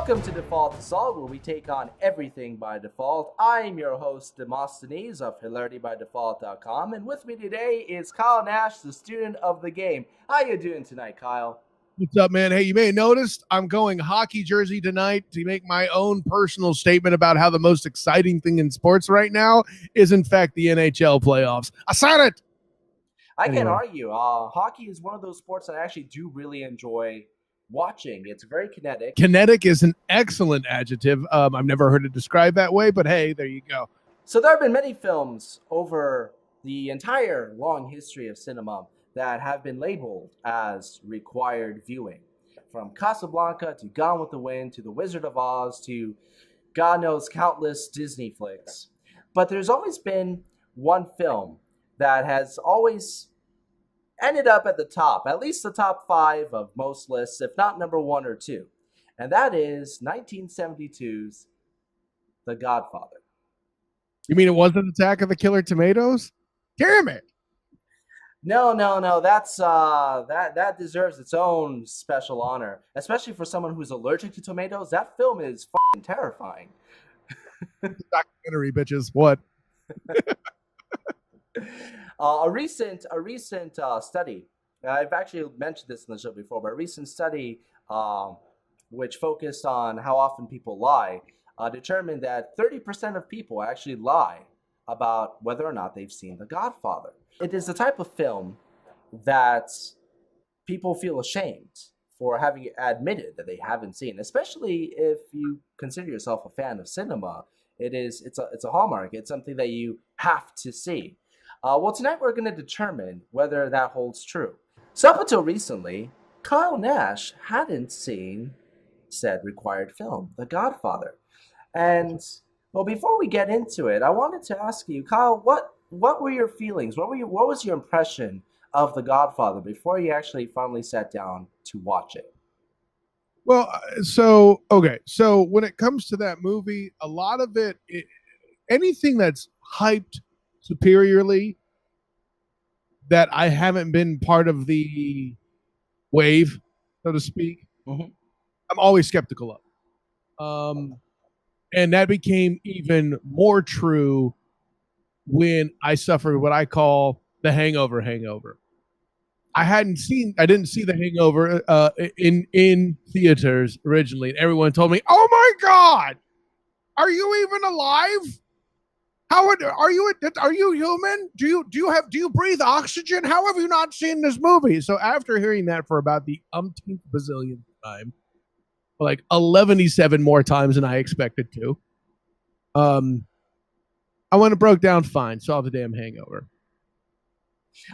Welcome to Default Assault, where we take on everything by default. I'm your host, Demosthenes of HilarityByDefault.com, and with me today is Kyle Nash, the student of the game. How you doing tonight, Kyle? What's up, man? Hey, you may have noticed I'm going hockey jersey tonight to make my own personal statement about how the most exciting thing in sports right now is, in fact, the NHL playoffs. I said it! I can't argue. Hockey is one of those sports that I actually do really enjoy watching. It's very kinetic. Kinetic is an excellent adjective. I've never heard it described that way, but hey, there you go. So there have been many films over the entire long history of cinema that have been labeled as required viewing. From Casablanca to Gone with the Wind to The Wizard of Oz to God knows countless Disney flicks. But there's always been one film that has always ended up at the top, at least the top 5 of most lists, if not number 1 or 2. And that is 1972's The Godfather. You mean it wasn't Attack of the Killer Tomatoes? Damn it! No. That's that deserves its own special honor, especially for someone who's allergic to tomatoes. That film is fucking terrifying. Documentary, bitches. What? A recent study. I've actually mentioned this in the show before, but a recent study which focused on how often people lie determined that 30% of people actually lie about whether or not they've seen The Godfather. It is the type of film that people feel ashamed for having admitted that they haven't seen, especially if you consider yourself a fan of cinema. It's a hallmark. It's something that you have to see. Well, tonight we're going to determine whether that holds true. So up until recently, Kyle Nash hadn't seen said required film, The Godfather. And, well, before we get into it, I wanted to ask you, Kyle, what were your feelings? What was your impression of The Godfather before you actually finally sat down to watch it? Well, so when it comes to that movie, a lot of anything that's hyped superiorly that I haven't been part of the wave, so to speak, I'm always skeptical of. And that became even more true when I suffered what I call the hangover. I didn't see The Hangover in theaters originally, and everyone told me, "Oh my God, are you even alive? Are you human? Do you breathe oxygen? How have you not seen this movie?" So after hearing that for about the umpteenth bazillionth time, like 11-7 more times than I expected to, I went and broke down fine, saw the damn Hangover.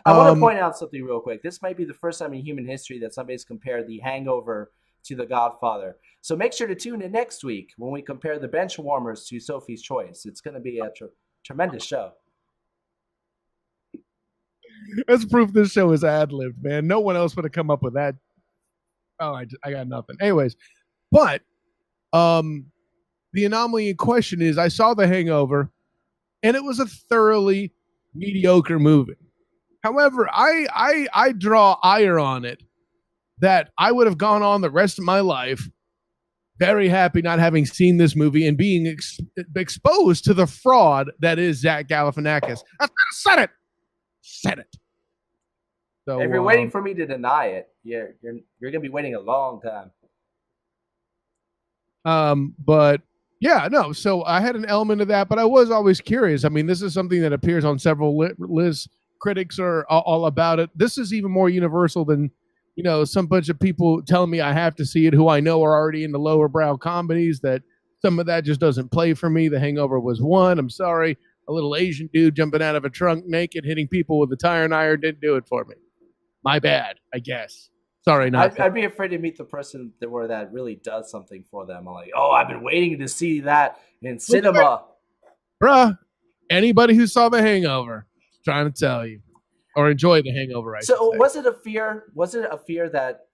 I want to point out something real quick. This might be the first time in human history that somebody's compared The Hangover to The Godfather. So make sure to tune in next week when we compare the bench warmers to Sophie's Choice. It's going to be a tremendous show. That's proof this show is ad-libbed, man. No one else would have come up with that. Oh, I got nothing. Anyways, but the anomaly in question is I saw The Hangover, and it was a thoroughly mediocre movie. However, I draw ire on it that I would have gone on the rest of my life very happy not having seen this movie and being exposed to the fraud that is Zach Galifianakis. I said it. So, if you're waiting for me to deny it, you're going to be waiting a long time. But yeah, no. So I had an element of that, but I was always curious. I mean, this is something that appears on several lists. Critics are all about it. This is even more universal than, some bunch of people telling me I have to see it who I know are already in the lower brow comedies, that some of that just doesn't play for me. The Hangover was one. I'm sorry. A little Asian dude jumping out of a trunk naked, hitting people with a tire iron didn't do it for me. My bad, I guess. Sorry, not. I'd be afraid to meet the person where that really does something for them. I'm like, I've been waiting to see that in cinema. Bruh, anybody who saw The Hangover, trying to tell you, or enjoy The Hangover. Was it a fear? Was it a fear that,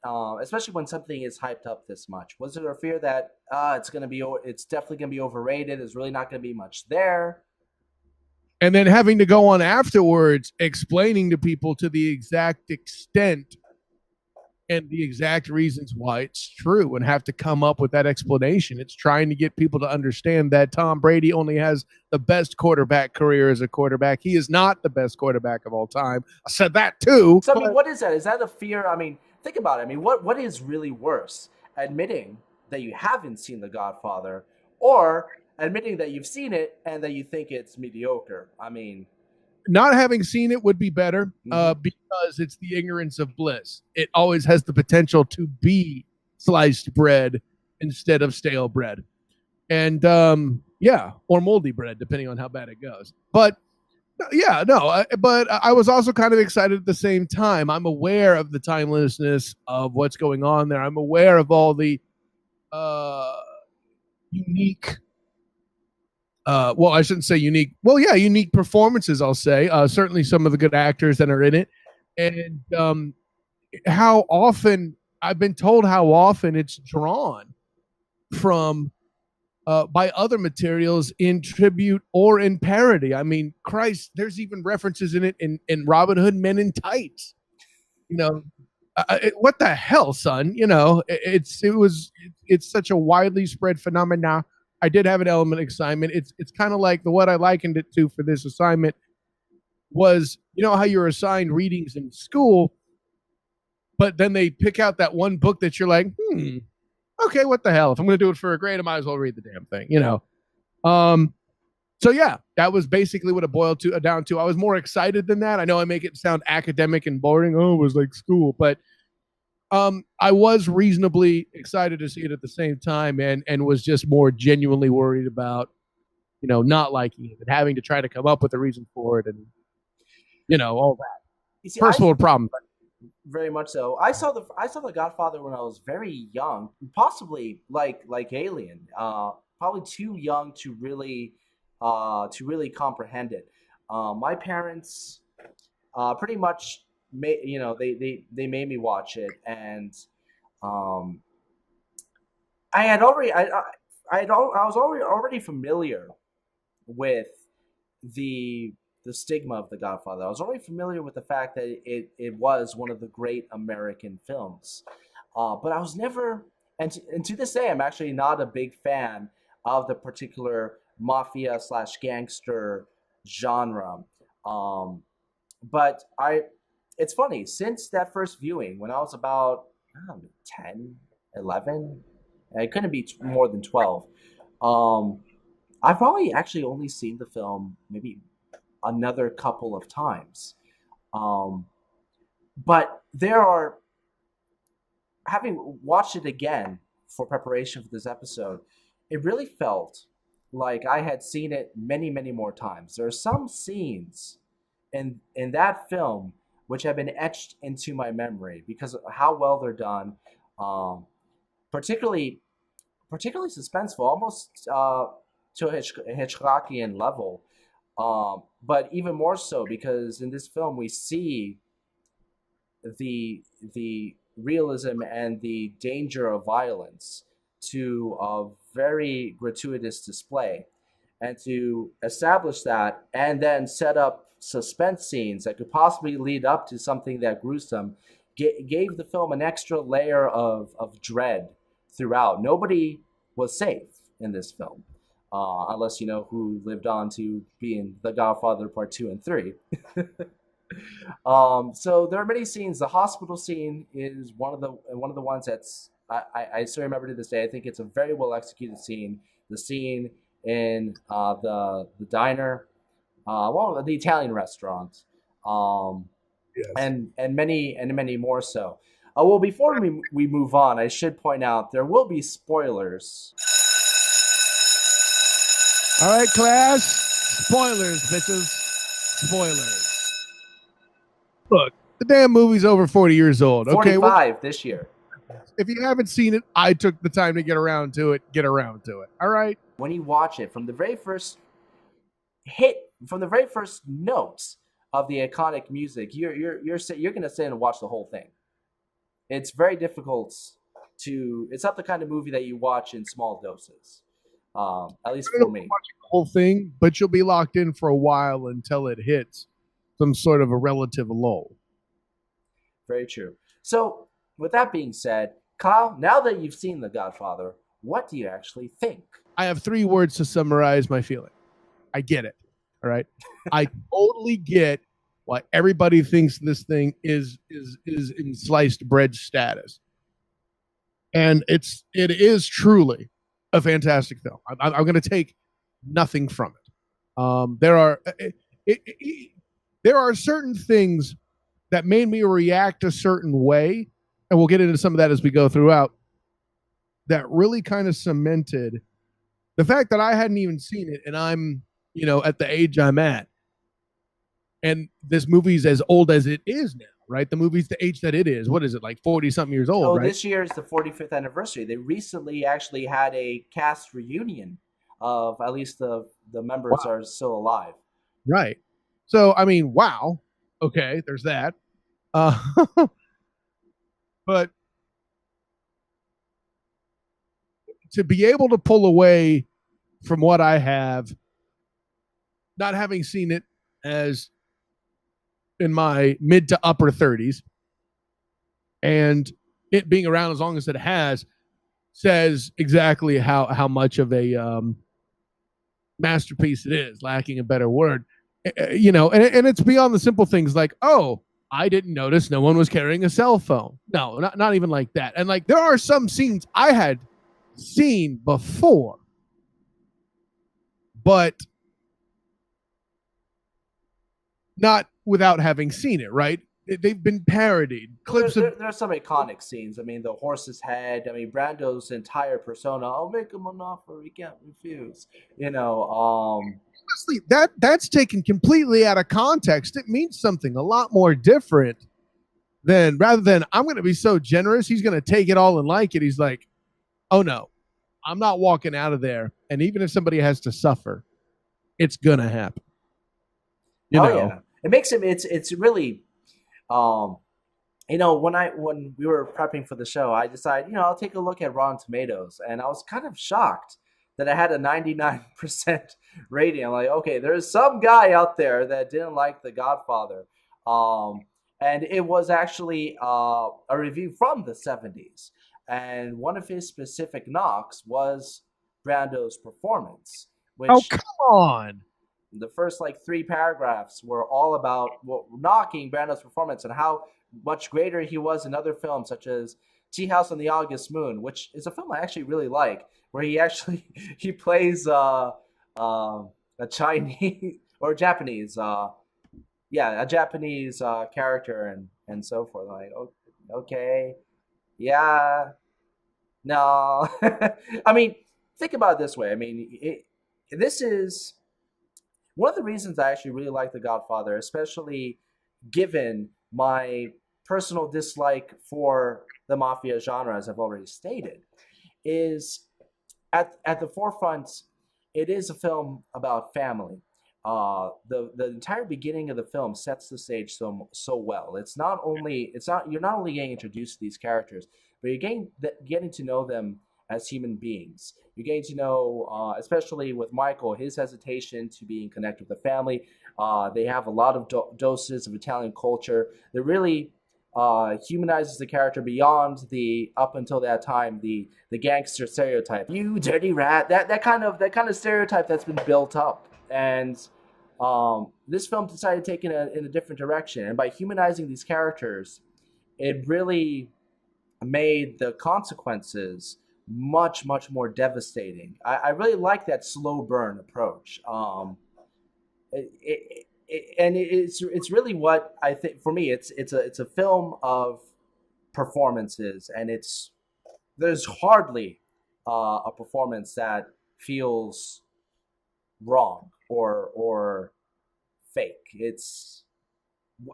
especially when something is hyped up this much, was it a fear that it's definitely going to be overrated? There's really not going to be much there. And then having to go on afterwards, explaining to people to the exact extent and the exact reasons why it's true and have to come up with that explanation. It's trying to get people to understand that Tom Brady only has the best quarterback career as a quarterback. He is not the best quarterback of all time. I said that too. So I mean, But what is that? Is that a fear? I mean, think about it. I mean, what is really worse? Admitting that you haven't seen The Godfather, or admitting that you've seen it and that you think it's mediocre? I mean, not having seen it would be better mhm. because it's the ignorance of bliss. It always has the potential to be sliced bread instead of stale bread. And yeah, or moldy bread, depending on how bad it goes. But yeah, no, but I was also kind of excited at the same time. I'm aware of the timelessness of what's going on there. I'm aware of all the uh, unique. Well, I shouldn't say unique. Well, yeah, unique performances. I'll say certainly some of the good actors that are in it, and how often I've been told how often it's drawn from by other materials in tribute or in parody. I mean, Christ, there's even references in it in Robin Hood Men in Tights. You know, what the hell, son? You know, it's such a widely spread phenomenon. I did have an element of excitement. It's kind of like the what I likened it to for this assignment was, you know, how you're assigned readings in school, but then they pick out that one book that you're like, okay, what the hell? If I'm going to do it for a grade, I might as well read the damn thing, you know. Um, so yeah, that was basically what it boiled to down to. I was more excited than that. I know I make it sound academic and boring. Oh, it was like school, but I was reasonably excited to see it at the same time, and was just more genuinely worried about, you know, not liking it and having to try to come up with a reason for it, and you know, all that You see, first world problems. very much so. I saw the Godfather when I was very young, possibly like Alien. Probably too young to really comprehend it. My parents pretty much made they made me watch it, and um, I had already I was already familiar with the the stigma of The Godfather. I was already familiar with the fact that it was one of the great American films, but I was never, and to this day, I'm actually not a big fan of the particular mafia slash gangster genre. Um, but it's funny, since that first viewing when I was about, I don't know, 10, 11, it couldn't be more than 12. Um, I've probably actually only seen the film maybe another couple of times. Um, but there are, having watched it again for preparation for this episode, it really felt like I had seen it many, many more times. There are some scenes in that film which have been etched into my memory because of how well they're done. Um, particularly particularly suspenseful, almost to a Hitchcockian level. But even more so because in this film we see the realism and the danger of violence to a very gratuitous display, and to establish that and then set up suspense scenes that could possibly lead up to something that gruesome gave the film an extra layer of dread throughout. Nobody was safe in this film, unless you know who lived on to be in The Godfather Part 2 and 3. So there are many scenes. The hospital scene is one of the ones that's I still remember to this day. I think it's a very well executed scene. The scene in the diner, well, the Italian restaurant, um, Yes. and many more so. Well, before we move on, I should point out there will be spoilers. All right, class. Spoilers, bitches. Spoilers. Look, the damn movie's over 40 years old. Okay, well, 45 this year. if you haven't seen it, I took the time to get around to it. Get around to it. All right. When you watch it from the very first hit, from the very first notes of the iconic music, you're gonna sit and watch the whole thing. It's very difficult to. It's not the kind of movie that you watch in small doses. At least You're for gonna me. watch the whole thing, but you'll be locked in for a while until it hits some sort of a relative lull. Very true. So with that being said, Kyle, now that you've seen The Godfather, what do you actually think? I have 3 words to summarize my feeling. I get it. All right. I totally get why everybody thinks this thing is in sliced bread status. And it is truly a fantastic film. I'm going to take nothing from it. There are certain things that made me react a certain way, and we'll get into some of that as we go throughout. That really kind of cemented the fact that I hadn't even seen it, and I'm at the age I'm at, and this movie's as old as it is now, right? The movie's the age that it is. What is it, like 40 something years old, Oh, right? this year is the 45th anniversary. They recently actually had a cast reunion of at least the members Wow. are still alive. Right. So I mean, wow. Okay, there's that. Uh, but to be able to pull away from what I have, not having seen it as in my mid to upper 30s, and it being around as long as it has, says exactly how much of a masterpiece it is, lacking a better word. And it's beyond the simple things like, oh, I didn't notice no one was carrying a cell phone. No, not even like that. And like there are some scenes I had seen before, but not without having seen it, right? They've been parodied. Well, Clips of there are some iconic scenes. I mean, the horse's head. I mean, Brando's entire persona. I'll make him an offer he can't refuse. You know, honestly, that's taken completely out of context. It means something a lot more different than rather than I'm going to be so generous, he's going to take it all and like it. He's like, oh no, I'm not walking out of there. And even if somebody has to suffer, it's going to happen. You oh know, yeah, it makes him. It's really um, when we were prepping for the show, I decided, I'll take a look at Rotten Tomatoes, and I was kind of shocked that I had a 99% rating. I'm like, okay, there's some guy out there that didn't like The Godfather, and it was actually a review from the 70s, and one of his specific knocks was Brando's performance, oh, which come on. the first like 3 paragraphs were all about knocking Brando's performance and how much greater he was in other films such as Tea House on the August Moon, which is a film I actually really like, where he actually he plays a Chinese or Japanese, yeah, a Japanese character and so forth. Like, okay, yeah, no, I mean, think about it this way. I mean, this is one of the reasons I actually really like The Godfather, especially given my personal dislike for the mafia genre, as I've already stated, is at the forefront. It is a film about family. The entire beginning of the film sets the stage so well. You're not only getting introduced to these characters, but you're getting to know them as human beings. You're getting to know, especially with Michael, his hesitation to being connected with the family. They have a lot of doses of Italian culture. They really humanizes the character beyond the up until that time the gangster stereotype. You dirty rat. That kind of stereotype that's been built up, and this film decided to take in a different direction. And by humanizing these characters, it really made the consequences much more devastating. I really like that slow burn approach. And it's really what I think for me. It's a film of performances, and there's hardly a performance that feels wrong or fake.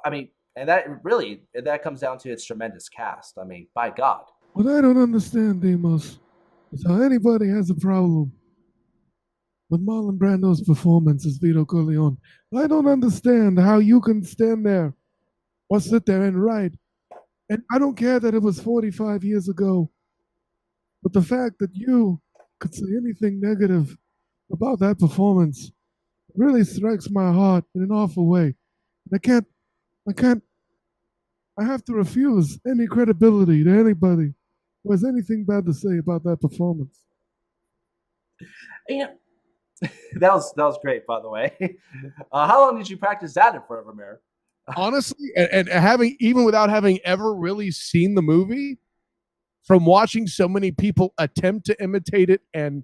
I mean, and that comes down to its tremendous cast. I mean, by God. What I don't understand, Demos, is how anybody has a problem with Marlon Brando's performance as Vito Corleone. I don't understand how you can stand there or sit there and write. And I don't care that it was 45 years ago, but the fact that you could say anything negative about that performance really strikes my heart in an awful way. I can't, I can't, I have to refuse any credibility to anybody who has anything bad to say about that performance. You know, that was great, by the way. How long did you practice that in front of a mirror? Honestly, and having even without having ever really seen the movie, from watching so many people attempt to imitate it and,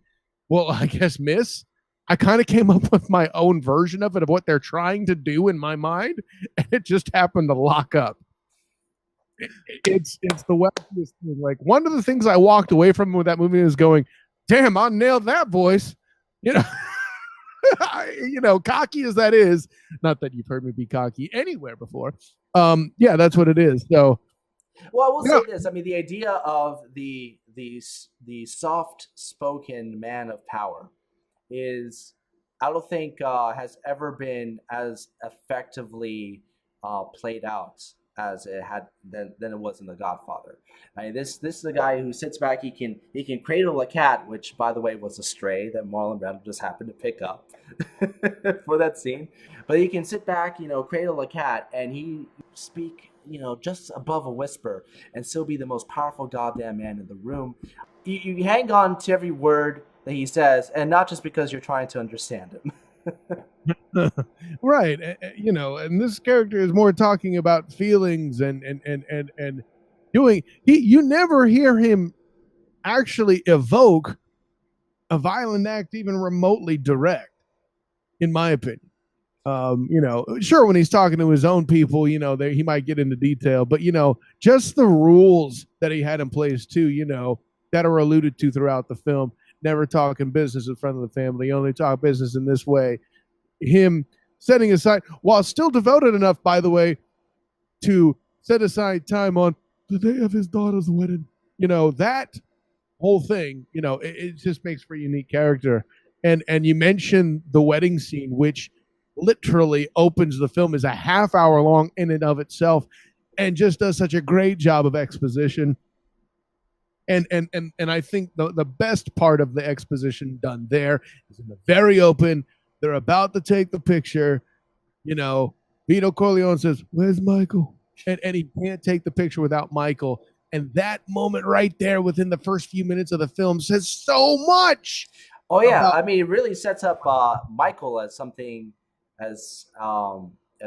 well, I guess miss, I kind of came up with my own version of it, of what they're trying to do in my mind, and it just happened to lock up. It's the wackiest thing. Like, one of the things I walked away from with that movie is going, "Damn, I nailed that voice." You know, cocky as that is, not that you've heard me be cocky anywhere before. Yeah, that's what it is. So, Well, I will yeah, say this. I mean, the idea of the soft spoken man of power is, I don't think has ever been as effectively played out as it had than it was in The Godfather. I mean, this is a guy who sits back. He can cradle a cat, which, by the way, was a stray that Marlon Brando just happened to pick up for that scene. But he can sit back, cradle a cat, and he speak, just above a whisper, and still be the most powerful goddamn man in the room. You hang on to every word that he says, and not just because you're trying to understand him. right. And this character is more talking about feelings and doing. You never hear him actually evoke a violent act even remotely direct, in my opinion. Sure, when he's talking to his own people, he might get into detail, but just the rules that he had in place too, that are alluded to throughout the film. Never talking business in front of the family, only talk business in this way. Him setting aside, while still devoted enough, by the way, to set aside time on the day of his daughter's wedding. That whole thing, it just makes for a unique character. And you mentioned the wedding scene, which literally opens the film, is a half hour long in and of itself, and just does such a great job of exposition. And I think the best part of the exposition done there is in the very open. They're about to take the picture. Vito Corleone says, "Where's Michael?" And he can't take the picture without Michael. And that moment right there within the first few minutes of the film says so much. Oh yeah, I mean, it really sets up Michael as something as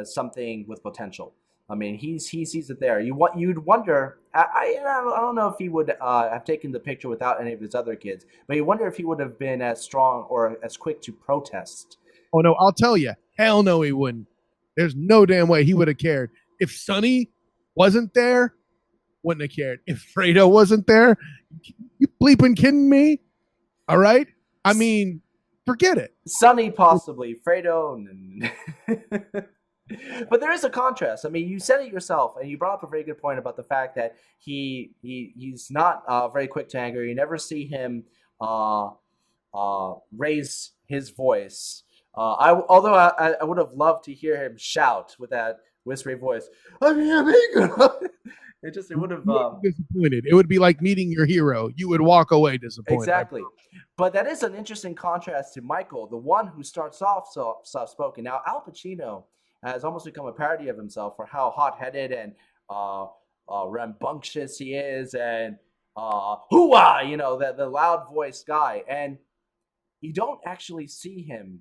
something with potential. I mean, he sees it there. You'd wonder. I don't know if he would have taken the picture without any of his other kids, but you wonder if he would have been as strong or as quick to protest. Oh no, I'll tell you, hell no, he wouldn't. There's no damn way he would have cared. If Sonny wasn't there, wouldn't have cared. If Fredo wasn't there, you bleeping kidding me? All right. I mean, forget it. Sonny possibly, Fredo. But there is a contrast. I mean, you said it yourself, and you brought up a very good point about the fact that he's not very quick to anger. You never see him raise his voice. Although I would have loved to hear him shout with that whispery voice. I mean, it would have disappointed. It would be like meeting your hero. You would walk away disappointed. Exactly. But that is an interesting contrast to Michael, the one who starts off so soft-spoken. Now, Al Pacino has almost become a parody of himself for how hot-headed and rambunctious he is, and hoo-ah, the loud-voiced guy. And you don't actually see him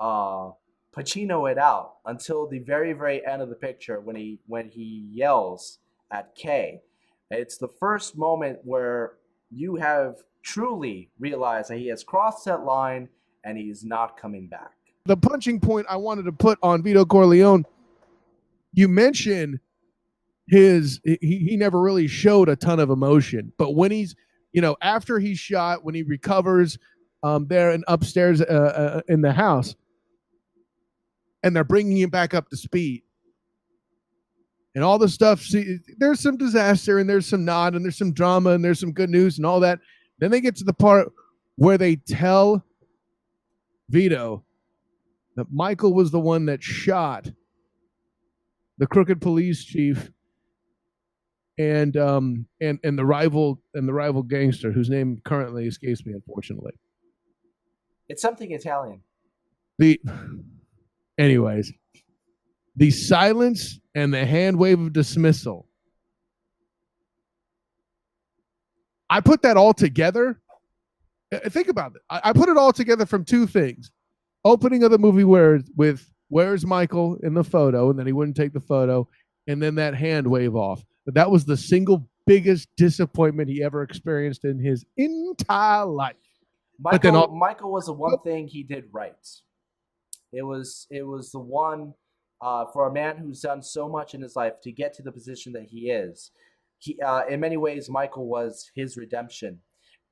Pacino it out until the very, very end of the picture when he yells at Kay. It's the first moment where you have truly realized that he has crossed that line and he's not coming back. The punching point I wanted to put on Vito Corleone, you mentioned he never really showed a ton of emotion, but when he's, after he's shot, when he recovers there and upstairs in the house, and they're bringing him back up to speed, and all the stuff. See, there's some disaster, and there's some nod, and there's some drama, and there's some good news, and all that. Then they get to the part where they tell Vito that Michael was the one that shot the crooked police chief and the rival gangster whose name currently escapes me, unfortunately. It's something Italian. Anyways, the silence and the hand wave of dismissal I put that all together. Think about it. I put it all together from two things: opening of the movie where with where's Michael in the photo, and then he wouldn't take the photo, and then that hand wave off. But that was the single biggest disappointment he ever experienced in his entire life. But then Michael was the one thing he did right. It was the one for a man who's done so much in his life to get to the position that he is. He in many ways Michael was his redemption,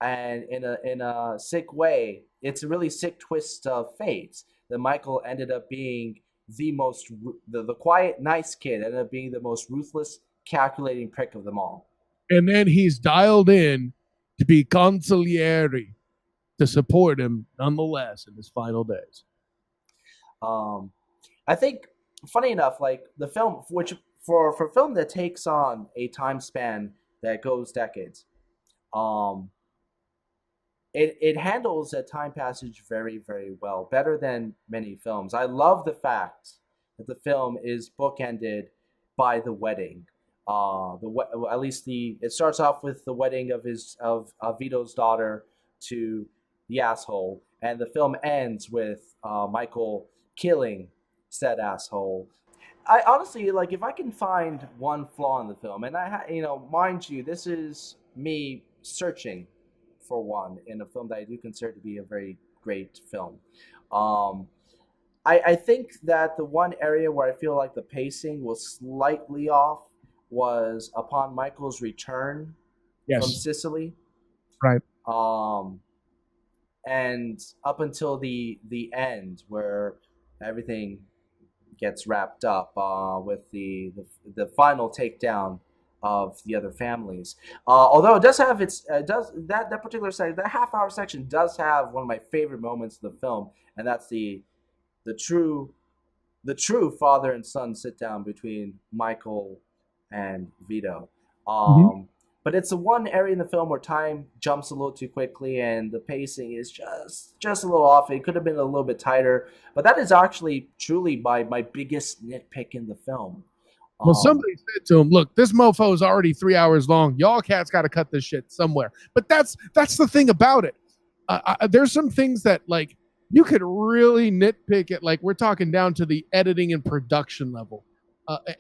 and in a sick way, it's a really sick twist of fate that Michael ended up being the quiet nice kid ended up being the most ruthless calculating prick of them all. and then he's dialed in to be consigliere to support him nonetheless in his final days. Um, I think, funny enough, like the film, which for a film that takes on a time span that goes decades, um, it handles that time passage very, very well, better than many films. I love the fact that the film is bookended by the wedding. At least it starts off with the wedding of Vito's daughter to the asshole, and the film ends with Michael killing said asshole. I honestly like if I can find one flaw in the film, and mind you, this is me searching for one in a film that I do consider to be a very great film. Um, I think that the one area where I feel like the pacing was slightly off was upon Michael's return from Yes. Sicily. Right. Um, and up until the end where everything gets wrapped up with the final takedown of the other families. Although it does have does that particular section, that half-hour section does have one of my favorite moments of the film, and that's the true the true father and son sit down between Michael and Vito. Mm-hmm. But it's the one area in the film where time jumps a little too quickly and the pacing is just a little off. It could have been a little bit tighter, but that is actually truly my biggest nitpick in the film. Well, somebody said to him, "Look, this mofo is already 3 hours long. Y'all cats got to cut this shit somewhere." But that's the thing about it. There's some things that like you could really nitpick it. Like we're talking down to the editing and production level,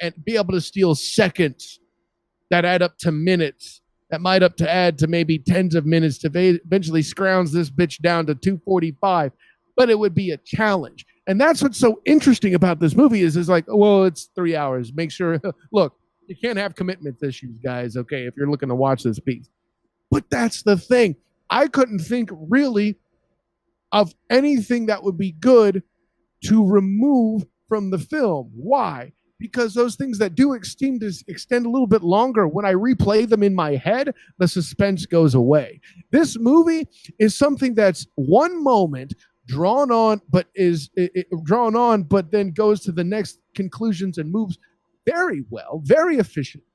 and be able to steal seconds that add up to minutes. That might up to add to maybe tens of minutes to eventually scrounge this bitch down to 2:45. But it would be a challenge. And that's what's so interesting about this movie is like, well, it's 3 hours. Make sure, look, you can't have commitment issues, guys, okay, if you're looking to watch this piece. But that's the thing. I couldn't think really of anything that would be good to remove from the film. Why? Because those things that do extend a little bit longer, when I replay them in my head, the suspense goes away. This movie is something that's one moment drawn on, but then goes to the next conclusions and moves very well, very efficiently,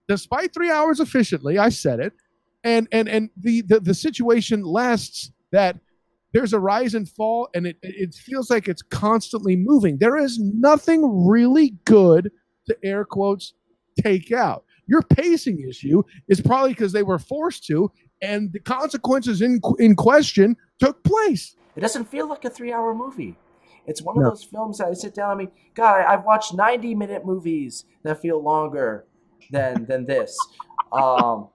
despite 3 hours efficiently. I said it, and the situation lasts that there's a rise and fall, and it feels like it's constantly moving. There is nothing really good to air quotes take out. Your pacing issue is probably because they were forced to, and the consequences in question took place. It doesn't feel like a 3 hour movie. It's one of those films that I sit down. I mean, God, I've watched 90-minute movies that feel longer than this. The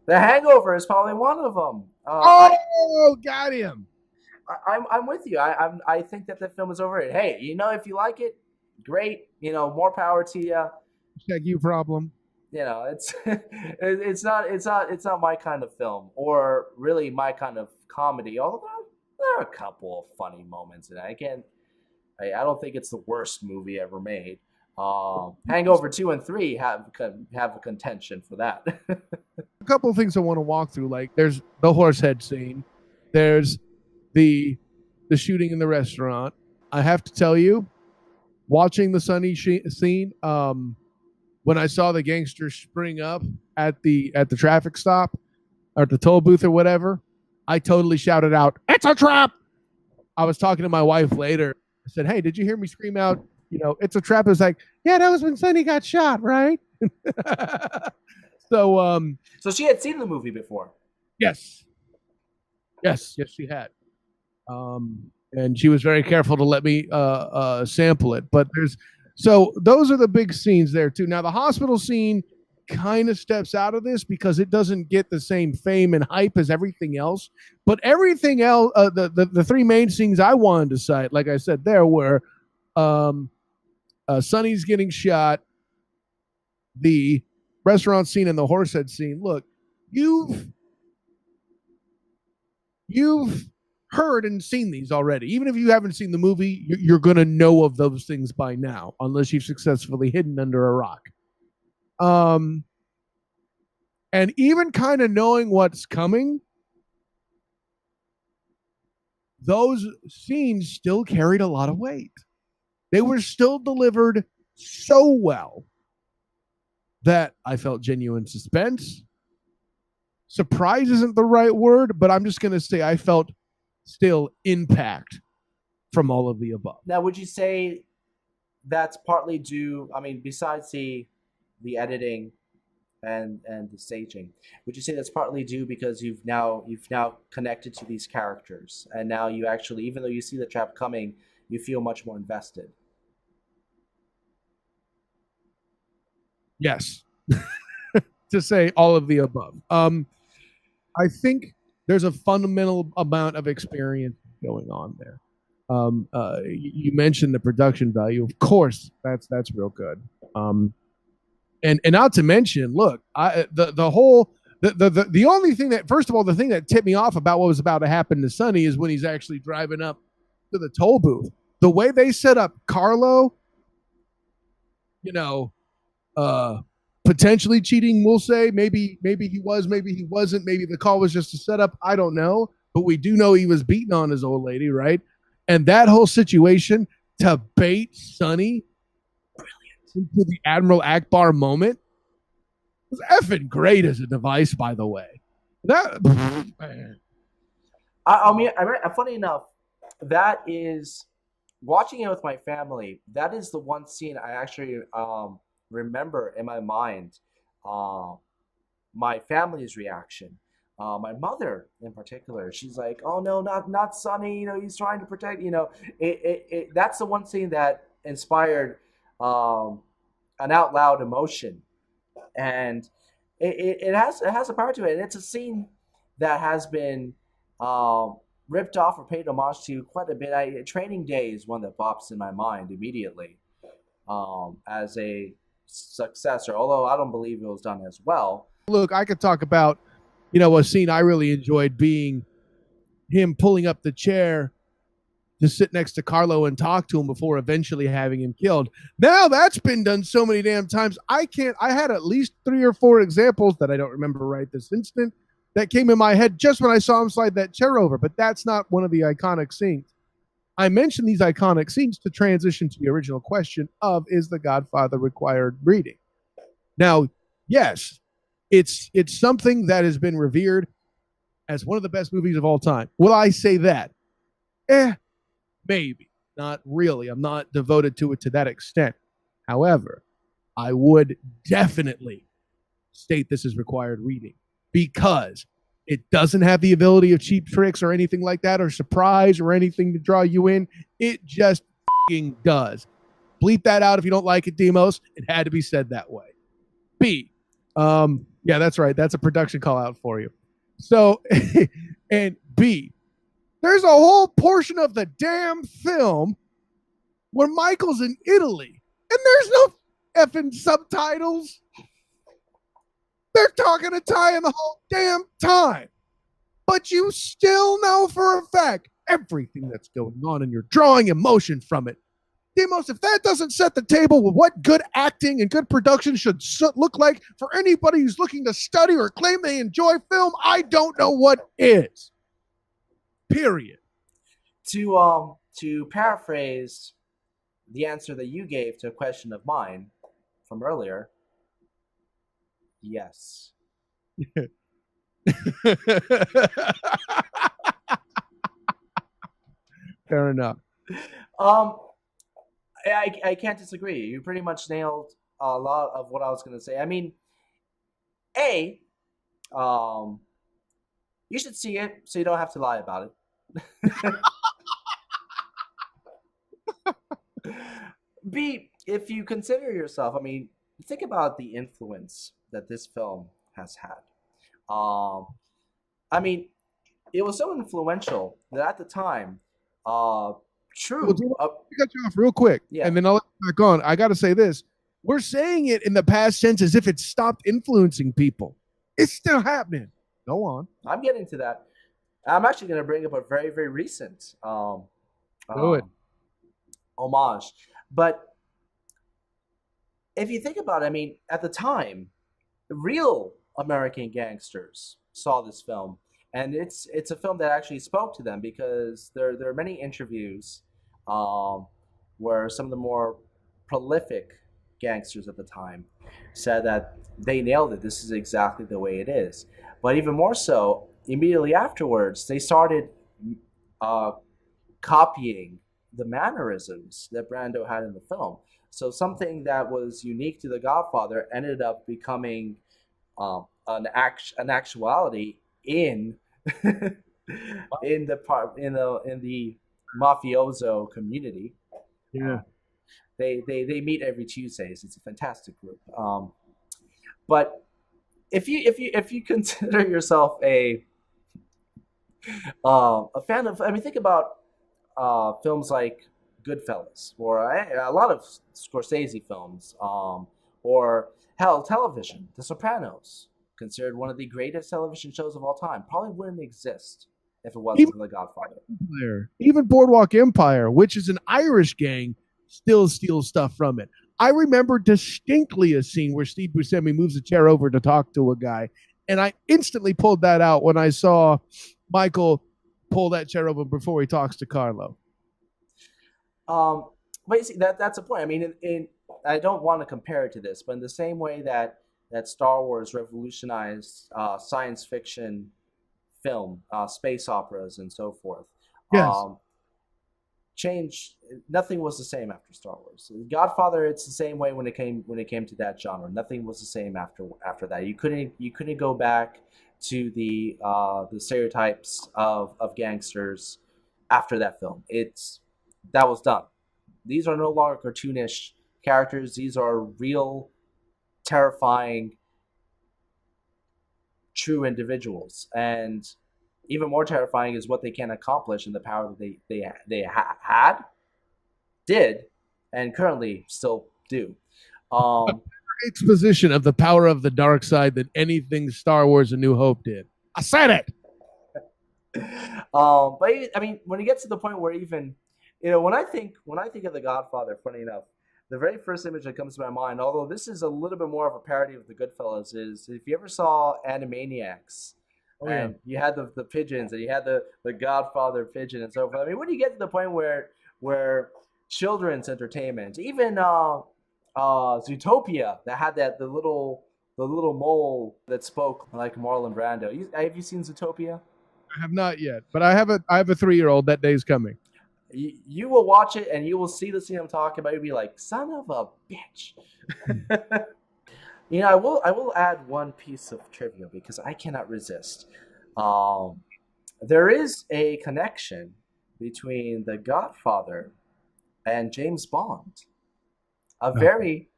Hangover is probably one of them. Got him. I'm with you. I think that the film is overrated. Hey, if you like it, great. More power to you. Check you problem. It's it's not my kind of film, or really my kind of comedy. Although there are a couple of funny moments in it. I don't think it's the worst movie ever made. Hangover 2 and 3 have a contention for that. A couple of things I want to walk through. Like there's the horse head scene. There's the shooting in the restaurant. I have to tell you, watching the Sunny scene, when I saw the gangsters spring up at the traffic stop or at the toll booth or whatever, I totally shouted out, "It's a trap!" I was talking to my wife later. I said, "Hey, did you hear me scream out, it's a trap?" It was like, "Yeah, that was when Sonny got shot, right?" So she had seen the movie before. Yes, yes, she had. And she was very careful to let me sample it. But there's so those are the big scenes there too. Now the hospital scene kind of steps out of this because it doesn't get the same fame and hype as everything else. But everything else, the three main scenes I wanted to cite, like I said, there were um, Sonny's getting shot, the restaurant scene, and the horsehead scene. Look, you've you've heard and seen these already. Even if you haven't seen the movie, you're going to know of those things by now, unless you've successfully hidden under a rock. Um, and even kind of knowing what's coming, those scenes still carried a lot of weight. They were still delivered so well that I felt genuine suspense. Surprise isn't the right word, but I'm just going to say I felt still impact from all of the above. Now, would you say that's partly due? I mean, besides the editing and the staging, would you say that's partly due because you've now connected to these characters, and now you actually, even though you see the trap coming, you feel much more invested? Yes, to say all of the above. I think there's a fundamental amount of experience going on there. You mentioned the production value. Of course, that's real good. And not to mention, look, the whole the only thing that, first of all, the thing that tipped me off about what was about to happen to Sonny is when he's actually driving up to the toll booth. The way they set up Carlo, you know, uh, potentially cheating. We'll say maybe he was, maybe he wasn't. Maybe the call was just a setup. I don't know, but we do know he was beating on his old lady, right? And that whole situation to bait Sonny into the Admiral Akbar moment was effing great as a device, by the way. That I mean, funny enough, that is watching it with my family. That is the one scene I actually remember in my mind. Um, my family's reaction. My mother, in particular, she's like, "Oh no, not Sonny. You know, he's trying to protect. You know, that's the one scene that inspired um, an out loud emotion, and it has a power to it. And it's a scene that has been ripped off or paid homage to quite a bit. Training Day is one that pops in my mind immediately as a successor, although I don't believe it was done as well. look, I could talk about, a scene I really enjoyed being him pulling up the chair to sit next to Carlo and talk to him before eventually having him killed. Now that's been done so many damn times. I had at least 3 or 4 examples that I don't remember right this instant that came in my head just when I saw him slide that chair over, but that's not one of the iconic scenes. I mentioned these iconic scenes to transition to the original question of, is The Godfather required reading? Now, yes, it's something that has been revered as one of the best movies of all time. Will I say that? Maybe. Not really. I'm not devoted to it to that extent. However, I would definitely state this is required reading because it doesn't have the ability of cheap tricks or anything like that, or surprise or anything to draw you in. It just does. Bleep that out if you don't like it, Demos. It had to be said that way. B. Yeah, that's right. That's a production call out for you. So, and B, there's a whole portion of the damn film where Michael's in Italy and there's no effing subtitles. They're talking Italian the whole damn time. But you still know for a fact everything that's going on and you're drawing emotion from it. Demos, if that doesn't set the table with what good acting and good production should look like for anybody who's looking to study or claim they enjoy film, I don't know what is. Period. To paraphrase the answer that you gave to a question of mine from earlier, yes. Fair enough. Um, I can't disagree. You pretty much nailed a lot of what I was going to say. I mean, A, um, You should see it so you don't have to lie about it. B, if you consider yourself, I mean, think about the influence that this film has had. Um, I mean, it was so influential that at the time, uh, Well, true, Jim, let me cut you off real quick, yeah, and then I'll let you back on. I got to say this: we're saying it in the past tense as if it stopped influencing people. It's still happening. Go on. I'm getting to that. I'm actually going to bring up a very, very recent Do it. um, homage. But if you think about it, I mean, at the time, real American gangsters saw this film, and it's a film that actually spoke to them because there are many interviews um, where some of the more prolific gangsters at the time said that they nailed it. This is exactly the way it is. But even more so, immediately afterwards, they started uh, copying the mannerisms that Brando had in the film. So something that was unique to The Godfather ended up becoming an actuality in in the mafioso community. Yeah. Uh, they meet every Tuesdays. It's a fantastic group. But if you consider yourself a fan of, I mean, think about films like Goodfellas, or a lot of Scorsese films, or hell, television. The Sopranos, considered one of the greatest television shows of all time, probably wouldn't exist if it wasn't Even for The Godfather. Even Boardwalk Empire, which is an Irish gang, still steals stuff from it. I remember distinctly a scene where Steve Buscemi moves a chair over to talk to a guy, and I instantly pulled that out when I saw Michael pull that chair over before he talks to Carlo. Um, but you see, that's the point. I mean, I don't want to compare it to this, but in the same way that Star Wars revolutionized science fiction film, space operas, and so forth. Yes. Um, change Nothing was the same after Star Wars. Godfather, it's the same way when it came to that genre. Nothing was the same after that. You couldn't go back to the stereotypes of gangsters after that film. That was done. These are no longer cartoonish characters. These are real, terrifying, true individuals, and even more terrifying is what they can accomplish and the power that had, did, and currently still do. Um, Exposition of the power of the dark side than anything Star Wars: A New Hope did. I said it. but I mean, when it gets to the point where even, when I think of The Godfather, funny enough, the very first image that comes to my mind, although this is a little bit more of a parody of the Goodfellas, is if you ever saw Animaniacs, Oh yeah. and you had the pigeons, and you had the Godfather pigeon, and so forth. I mean, when you get to the point where children's entertainment, even Zootopia, that had the little mole that spoke like Marlon Brando. Have you seen Zootopia? I have not yet, but I have a 3-year-old. That day's coming. You will watch it and you will see the scene I'm talking about. You'll be like, son of a bitch. I will add one piece of trivia because I cannot resist. Um, there is a connection between The Godfather and James Bond. A very,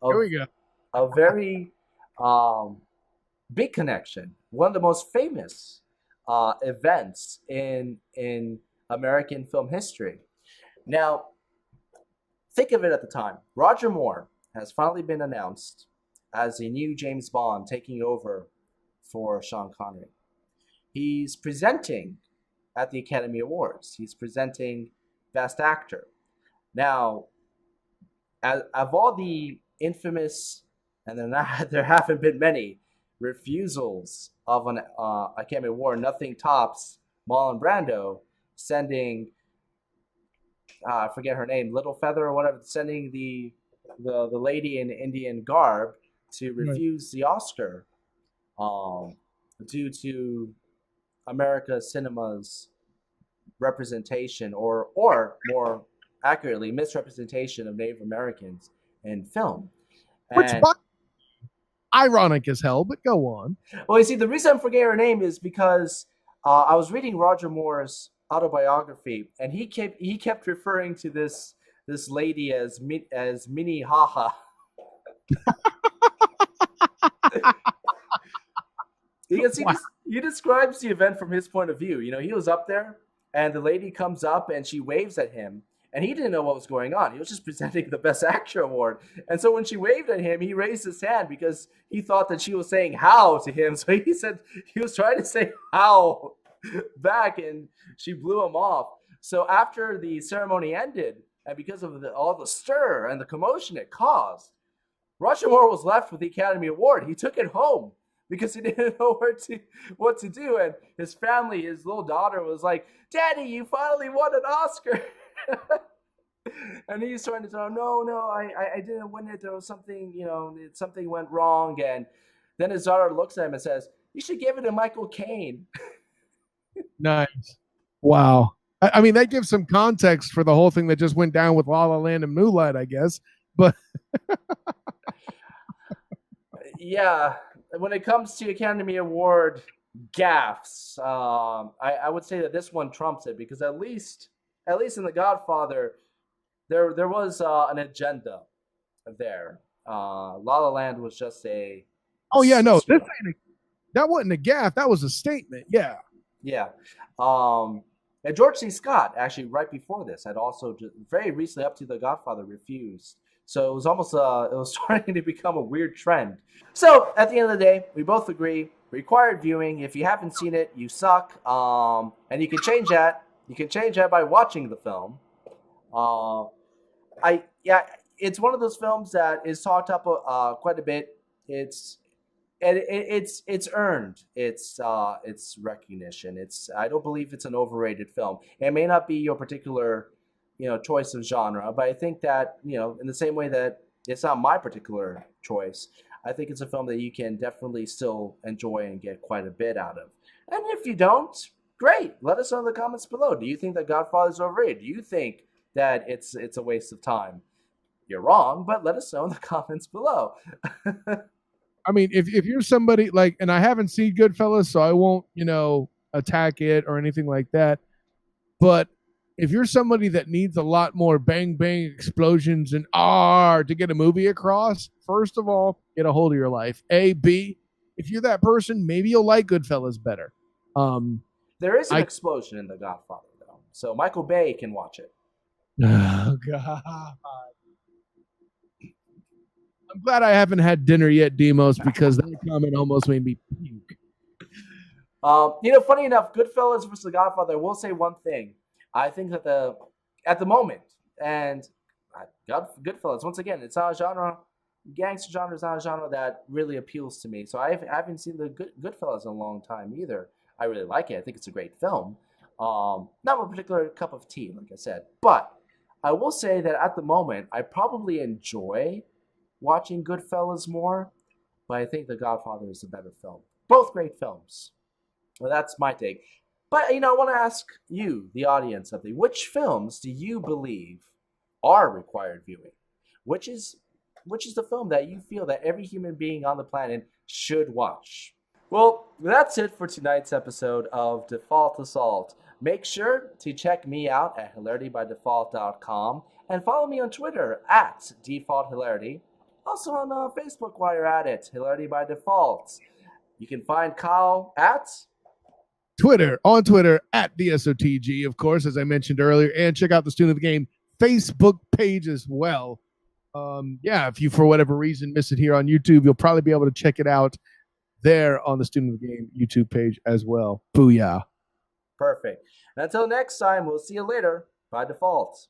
a, Here we go. a very um, big connection. One of the most famous events in American film history. Now, think of it at the time. Roger Moore has finally been announced as the new James Bond taking over for Sean Connery. He's presenting at the Academy Awards. He's presenting Best Actor. Now, of all the infamous, and there haven't been many, refusals of an Academy Award, nothing tops Marlon Brando sending, I forget her name, Little Feather or whatever, sending the lady in Indian garb to refuse the Oscar, um, due to America cinema's representation, or more accurately, misrepresentation of Native Americans in film. Which And ironic as hell, but go on. well, you see, the reason I'm forgetting her name is because I was reading Roger Moore's autobiography, and he kept referring to this lady as Minnie Haha. Because Wow. he describes the event from his point of view. He was up there, and the lady comes up and she waves at him, and he didn't know what was going on. He was just presenting the Best Actor award, and so when she waved at him, he raised his hand because he thought that she was saying "how" to him. So he said he was trying to say "how" back, and she blew him off. So after the ceremony ended, and because of all the stir and the commotion it caused, Rushmore was left with the Academy Award. He took it home because he didn't know what to do, and his family, his little daughter, was like, "Daddy, you finally won an Oscar." And he's trying to tell him, "No, no, I didn't win it. There was something, something went wrong." And then his daughter looks at him and says, "You should give it to Michael Caine." Nice. Wow. I mean, that gives some context for the whole thing that just went down with La La Land and Moonlight, I guess. But Yeah, when it comes to Academy Award gaffes, I would say that this one trumps it because at least in The Godfather, there was an agenda there. La La Land was just oh yeah, no, straight up. that wasn't a gaff. That was a statement. Yeah. Yeah. And George C. Scott, actually, right before this, had also very recently, up to The Godfather, refused. So it was almost it was starting to become a weird trend. So at the end of the day, we both agree required viewing. If you haven't seen it, you suck. And you can change that. You can change that by watching the film. Uh, yeah, it's one of those films that is talked up quite a bit. It's earned its recognition. I don't believe it's an overrated film. It may not be your particular choice of genre, but I think that in the same way that it's not my particular choice, I think it's a film that you can definitely still enjoy and get quite a bit out of. And if you don't, great. Let us know in the comments below. Do you think that Godfather is overrated? Do you think that it's a waste of time? You're wrong, but let us know in the comments below. I mean, if you're somebody like, and I haven't seen Goodfellas, so I won't, attack it or anything like that. But if you're somebody that needs a lot more bang bang explosions and R to get a movie across, first of all, get a hold of your life. A, B, if you're that person, maybe you'll like Goodfellas better. There is an I explosion in The Godfather, though, so Michael Bay can watch it. oh god. I'm glad I haven't had dinner yet, Demos, because that comment almost made me puke. Funny enough, Goodfellas versus The Godfather. I will say one thing. I think that at the moment, and Goodfellas, once again, it's not a genre. Gangster genre is not a genre that really appeals to me. So I haven't seen the Goodfellas in a long time either. I really like it. I think it's a great film. Not a particular cup of tea, like I said, but I will say that at the moment, I probably enjoy watching Goodfellas more, but I think The Godfather is a better film. Both great films. Well, that's my take. But I want to ask you, the audience, something. Which films do you believe are required viewing? Which is the film that you feel that every human being on the planet should watch? Well, that's it for tonight's episode of Default Assault. Make sure to check me out at hilaritybydefault.com and follow me on Twitter at defaulthilarity. Also on Facebook while you're at it, Hilarity by Default. You can find Kyle at On Twitter at the SOTG, of course, as I mentioned earlier, and check out the Student of the Game Facebook page as well. If you, for whatever reason, miss it here on YouTube, you'll probably be able to check it out there on the Student of the Game YouTube page as well. Booyah. Perfect. And until next time, we'll see you later by default.